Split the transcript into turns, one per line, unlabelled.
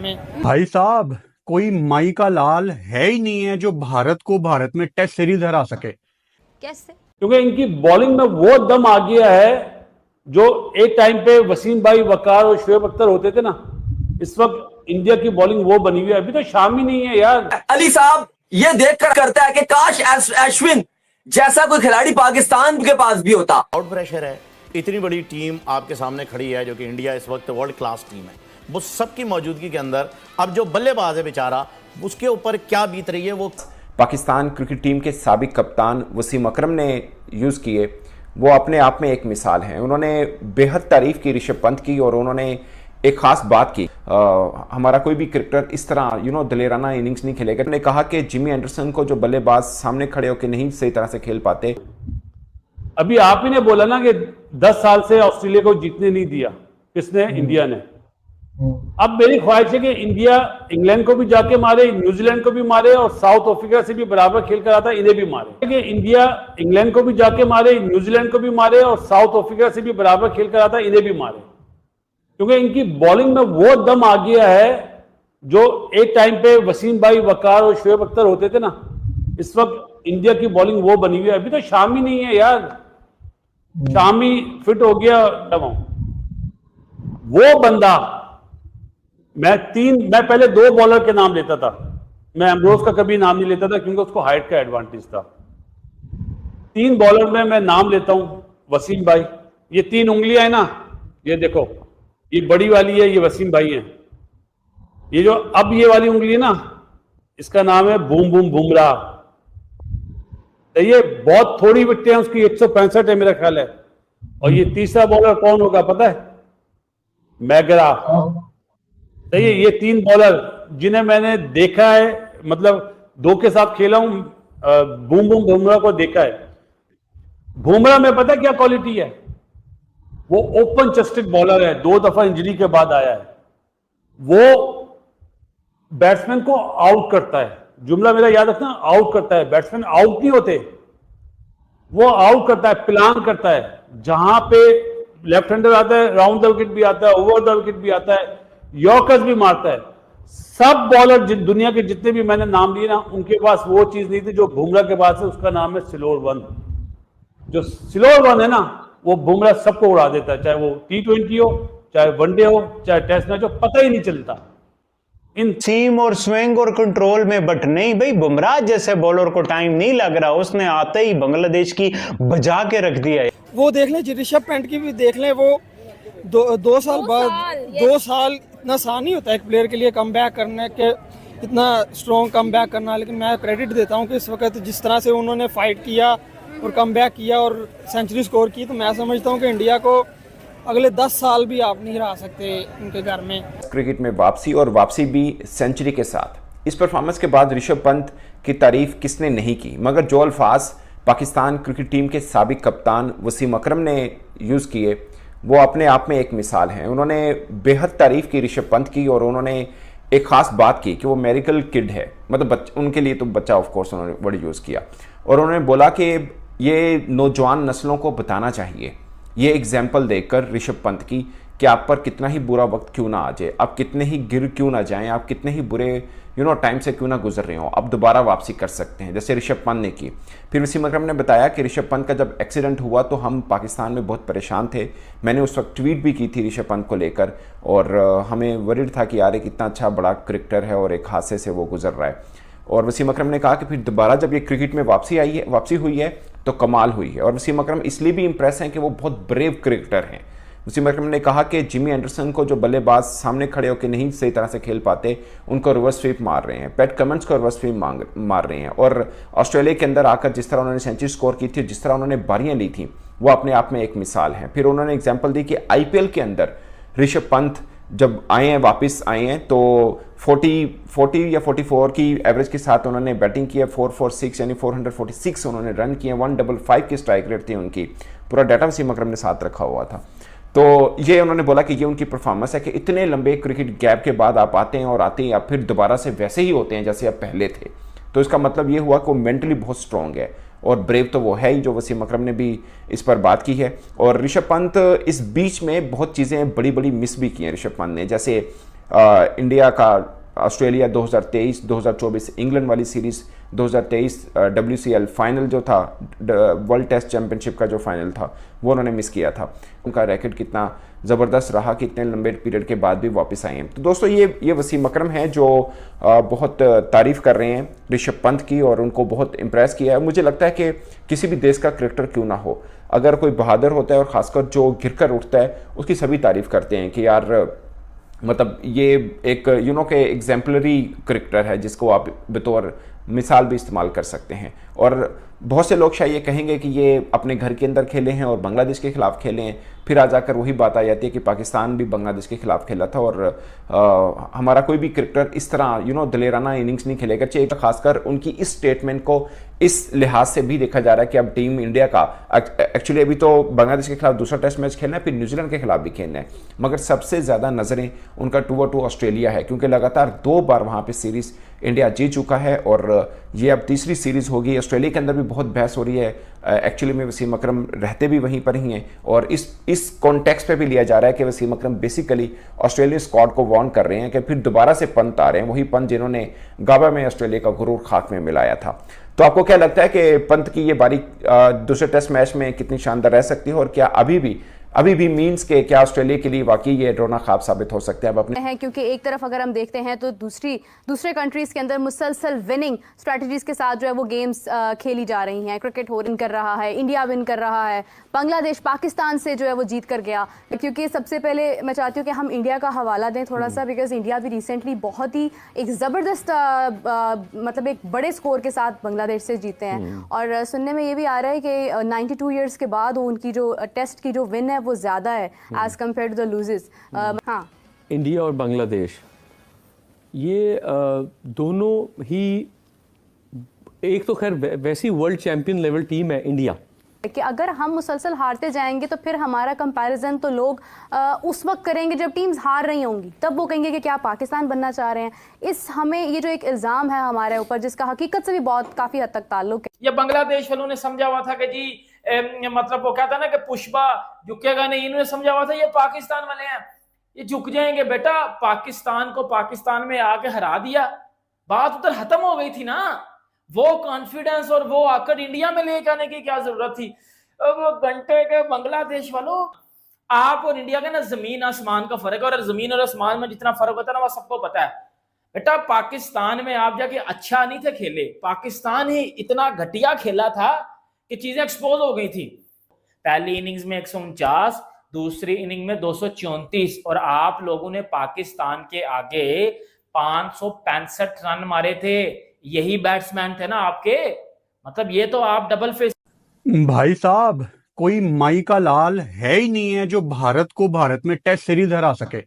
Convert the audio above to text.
में।
भाई साहब, कोई माई का लाल है ही नहीं है जो भारत को भारत में टेस्ट सीरीज हरा सके।
कैसे?
क्योंकि इनकी बॉलिंग में वो दम आ गया है जो एक टाइम पे वसीम भाई, वकार और शोएब अख्तर होते थे ना, इस वक्त इंडिया की बॉलिंग वो बनी हुई है। अभी तो शाम ही नहीं है यार।
अली साहब ये देखकर करता है कि काश अश्विन जैसा कोई खिलाड़ी पाकिस्तान के पास भी होता।
आउट प्रेशर है, इतनी बड़ी टीम आपके सामने खड़ी है जो कि इंडिया इस वक्त वर्ल्ड क्लास टीम है, वो सबकी मौजूदगी के अंदर अब जो बल्लेबाज है बेचारा, उसके ऊपर क्या बीत रही है वो।
पाकिस्तान क्रिकेट टीम के साबिक कप्तान वसीम अकरम ने यूज़ किए, वो अपने आप में एक मिसाल हैं। उन्होंने बेहद तारीफ़ की ऋषभ पंत की और उन्होंने एक ख़ास बात की, हमारा कोई भी क्रिकेटर इस तरह दलेराना इनिंग्स नहीं खेलेगा। उन्होंने कहा कि जिमी एंडरसन को जो बल्लेबाज सामने खड़े होकर नहीं सही तरह से खेल पाते।
अभी आप ही ने बोला ना कि 10 साल से ऑस्ट्रेलिया को जीतने नहीं दिया, किसने? इंडिया ने। अब मेरी ख्वाहिश है कि इंडिया इंग्लैंड को भी जाके मारे, न्यूजीलैंड को भी मारे और साउथ अफ्रीका से भी बराबर खेल कर आता है, इन्हें भी मारे। कि इंडिया इंग्लैंड को भी जाके मारे, न्यूजीलैंड को भी मारे और साउथ अफ्रीका से भी बराबर खेल कर आता है, इन्हें भी मारे। क्योंकि इनकी बॉलिंग में वो दम आ गया है जो एक टाइम पे वसीम भाई, वकार और शोएब अख्तर होते थे ना, इस वक्त इंडिया की बॉलिंग वो बनी हुई है। अभी तो शाम ही नहीं है यार, शाम ही फिट हो गया। वो बंदा, मैं पहले 2 बॉलर के नाम लेता था, मैं एम्ब्रोज का कभी नाम नहीं लेता था क्योंकि उसको हाइट का एडवांटेज था। 3 बॉलर में मैं नाम लेता हूं वसीम भाई। ये 3 उंगलियां है ना, ये देखो, ये बड़ी वाली है, ये वसीम भाई है। ये जो अब ये वाली उंगली है ना, इसका नाम है बूम बूम बुमराह। तो ये बहुत थोड़ी विकेटें हैं उसकी, 165 है मेरा ख्याल है। और ये तीसरा बॉलर कौन होगा पता है? मैगरा। तो ये 3 बॉलर जिन्हें मैंने देखा है, मतलब 2 के साथ खेला हूं, बूम बूम बुमराह को देखा है। बुमराह में पता है क्या क्वालिटी है? वो ओपन चेस्टेड बॉलर है, 2 दफा इंजरी के बाद आया है। वो बैट्समैन को आउट करता है, जुमला मेरा याद रखना, आउट करता है। बैट्समैन आउट नहीं होते, वो आउट करता है, प्लान करता है। जहां पे लेफ्ट हैंडर आता है, राउंड द विकेट भी आता है, ओवर द विकेट भी आता है, यॉर्कर्स भी मारता है। सब बॉलर दुनिया के जितने भी मैंने नाम लिए ना, उनके पास वो चीज नहीं थी जो बुमराह के पास है। उसका नाम है स्लोअर वन। जो स्लोअर वन है ना, वो बुमराह सबको उड़ा देता है, चाहे वो T20 हो, चाहे वनडे हो, चाहे टेस्ट मैच हो, पता ही नहीं चलता।
इन सीम और स्विंग और कंट्रोल में, बट नहीं भाई, बुमराह जैसे बॉलर को टाइम नहीं लग रहा, उसने आते ही बांग्लादेश की बजा के रख दिया है।
वो देख लें, ऋषभ पंत की भी देख लें, वो 2 साल बाद, 2 साल इतना आसान नहीं होता एक प्लेयर के लिए कम बैक करने के, इतना स्ट्रॉन्ग कम बैक करना। लेकिन मैं क्रेडिट देता हूँ कि इस वक्त जिस तरह से उन्होंने फाइट किया और कम बैक किया और सेंचुरी स्कोर की, तो मैं समझता हूँ कि इंडिया को अगले 10 साल भी आप नहीं हरा सकते उनके घर में।
क्रिकेट में वापसी, और वापसी भी सेंचुरी के साथ। इस परफॉर्मेंस के बाद ऋषभ पंत की तारीफ किसने नहीं की, मगर जो अल्फाज पाकिस्तान क्रिकेट टीम के साबिक कप्तान वसीम अकरम ने यूज़ किए, वो अपने आप में एक मिसाल हैं। उन्होंने बेहद तारीफ़ की ऋषभ पंत की और उन्होंने एक ख़ास बात की कि वो मेरिकल किड है, मतलब उनके लिए तो बच्चा ऑफ कोर्स उन्होंने वर्ड यूज़ किया। और उन्होंने बोला कि ये नौजवान नस्लों को बताना चाहिए, ये एग्जाम्पल देकर ऋषभ पंत की, कि आप पर कितना ही बुरा वक्त क्यों ना आ जाए, आप कितने ही गिर क्यों ना जाएं, आप कितने ही बुरे टाइम से क्यों ना गुजर रहे हो, आप दोबारा वापसी कर सकते हैं, जैसे ऋषभ पंत ने की। फिर वसीम अकरम ने बताया कि ऋषभ पंत का जब एक्सीडेंट हुआ तो हम पाकिस्तान में बहुत परेशान थे। मैंने उस वक्त ट्वीट भी की थी ऋषभ पंत को लेकर, और हमें वरीड था कि यार कितना अच्छा बड़ा क्रिकेटर है और एक हादसे से वो गुजर रहा है। और वसीम अकरम ने कहा कि फिर दोबारा जब ये क्रिकेट में वापसी हुई है तो कमाल हुई है। और वसीम अकरम इसलिए भी इंप्रेस हैं कि वो बहुत ब्रेव क्रिकेटर हैं। वसीम अकरम ने कहा कि जिमी एंडरसन को जो बल्लेबाज सामने खड़े होकर नहीं सही तरह से खेल पाते, उनको रिवर्स स्वीप मार रहे हैं, पैट कमिंस को रिवर्स स्वीप मार रहे हैं। और ऑस्ट्रेलिया के अंदर आकर जिस तरह उन्होंने सेंचुरी स्कोर की थी, जिस तरह उन्होंने बारियां ली थी, वो अपने आप में एक मिसाल है। फिर उन्होंने एग्जाम्पल दी कि IPL के अंदर ऋषभ पंत जब वापस आए हैं तो 40 या 44 की एवरेज के साथ उन्होंने बैटिंग की है, 446 यानी 446 उन्होंने रन किए, 155 की स्ट्राइक रेट थी उनकी। पूरा डाटा वसीम अकरम ने साथ रखा हुआ था। तो ये उन्होंने बोला कि ये उनकी परफॉर्मेंस है कि इतने लंबे क्रिकेट गैप के बाद आप आते हैं और आते ही आप फिर दोबारा से वैसे ही होते हैं जैसे आप पहले थे। तो इसका मतलब ये हुआ कि वो मेंटली बहुत स्ट्रॉन्ग है, और ब्रेव तो वो है ही, जो वसीम अकरम ने भी इस पर बात की है। और ऋषभ पंत इस बीच में बहुत चीज़ें बड़ी बड़ी मिस भी की हैं ऋषभ पंत ने, जैसे इंडिया का ऑस्ट्रेलिया 2023, 2024 इंग्लैंड वाली सीरीज, 2023 WCL फाइनल जो था, वर्ल्ड टेस्ट चैंपियनशिप का जो फाइनल था, वो उन्होंने मिस किया था। उनका रैकेट कितना ज़बरदस्त रहा कि इतने लंबे पीरियड के बाद भी वापस आए हैं। तो दोस्तों ये वसीम अकरम हैं जो बहुत तारीफ़ कर रहे हैं ऋषभ पंत की और उनको बहुत इम्प्रेस किया है। मुझे लगता है कि किसी भी देश का क्रिकेटर क्यों ना हो, अगर कोई बहादुर होता है और ख़ासकर जो गिर कर उठता है उसकी सभी तारीफ़ करते हैं कि यार मतलब ये एक के एग्जाम्पलरी क्रिकेटर है जिसको आप बतौर मिसाल भी इस्तेमाल कर सकते हैं। और बहुत से लोग शायद ये कहेंगे कि ये अपने घर के अंदर खेले हैं और बांग्लादेश के खिलाफ खेले हैं, फिर आ जाकर वही बात आ जाती है कि पाकिस्तान भी बांग्लादेश के खिलाफ खेला था और हमारा कोई भी क्रिकेटर इस तरह दलेराना इनिंग्स नहीं खेलेगा। चाहिए खासकर उनकी इस स्टेटमेंट को इस लिहाज से भी देखा जा रहा है कि अब टीम इंडिया का एक्चुअली अभी तो बांग्लादेश के खिलाफ दूसरा टेस्ट मैच खेलना है, फिर न्यूजीलैंड के खिलाफ भी खेलना है, मगर सबसे ज़्यादा नज़रें उनका 2-2 ऑस्ट्रेलिया है, क्योंकि लगातार 2 बार वहाँ पे सीरीज़ इंडिया जीत चुका है और ये अब तीसरी सीरीज़ होगी। ऑस्ट्रेलिया के अंदर भी बहुत बहस हो रही है, एक्चुअली में वसीम अकरम रहते भी वहीं पर ही हैं और इस कॉन्टेक्स्ट पे भी लिया जा रहा है कि वसीम अकरम बेसिकली ऑस्ट्रेलिया स्क्वाड को वार्न कर रहे हैं कि फिर दोबारा से पंत आ रहे हैं, वही पंत जिन्होंने गाबा में ऑस्ट्रेलिया का गुरूर खाक में मिलाया था। तो आपको क्या लगता है कि पंत की ये बारी दूसरे टेस्ट मैच में कितनी शानदार रह सकती है और क्या अभी भी मीन्स के क्या ऑस्ट्रेलिया के लिए वाकई ये रोना ख्वाब साबित हो सकते हैं अब अपने
हैं? क्योंकि एक तरफ अगर हम देखते हैं तो दूसरे कंट्रीज के अंदर मुसलसल विनिंग स्ट्रेटजीज के साथ जो है वो गेम्स खेली जा रही हैं। क्रिकेट विन कर रहा है, इंडिया विन कर रहा है, बांग्लादेश पाकिस्तान से जो है वो जीत कर गया। क्योंकि सबसे पहले मैं चाहती हूँ कि हम इंडिया का हवाला दें थोड़ा सा, बिकॉज इंडिया भी रिसेंटली बहुत ही एक ज़बरदस्त मतलब एक बड़े स्कोर के साथ बांग्लादेश से जीते हैं और सुनने में ये भी आ रहा है कि 92 ईयर्स के बाद उनकी जो टेस्ट की जो विन है वो ज्यादा है as compare to the losses. हाँ,
इंडिया और बांग्लादेश ये दोनों ही, एक तो खैर वैसी वर्ल्ड चैंपियन लेवल टीम है इंडिया,
कि अगर हम मुसलसल हारते जाएंगे तो फिर हमारा कंपैरिजन तो लोग उस वक्त करेंगे जब टीम्स हार रही होंगी, तब वो कहेंगे कि क्या पाकिस्तान बनना चाह रहे हैं। हमें ये जो एक इल्ज़ाम है हमारे ऊपर, जिसका हकीकत से भी बहुत काफ़ी हद तक ताल्लुक है।
ये बांग्लादेश वालों ने समझा हुआ था कि जी मतलब वो कहता ना कि पुष्पा झुकेगा नहीं, इन्होंने समझा हुआ था ये पाकिस्तान वाले हैं, ये झुक जाएंगे। बेटा पाकिस्तान को पाकिस्तान में आके हरा दिया, बात उधर खत्म हो गई थी ना। वो कॉन्फिडेंस और वो आकर इंडिया में लेके आने की क्या जरूरत थी? अब घंटे के बांग्लादेश वालों, आप और इंडिया का ना जमीन आसमान का फर्क है, और जमीन और आसमान में जितना फर्क होता है ना वो सबको पता है। बेटा पाकिस्तान में आप जाके अच्छा नहीं थे खेले, पाकिस्तान ही इतना घटिया खेला था कि चीजें एक्सपोज हो गई थी। पहली इनिंग्स में 149, दूसरी इनिंग में 234 और आप लोगों ने पाकिस्तान के आगे 565 रन मारे थे। यही बैट्समैन थे ना आपके, मतलब ये तो आप डबल फेस।
भाई साहब, कोई माई का लाल है ही नहीं है जो भारत को भारत में टेस्ट सीरीज हरा सके।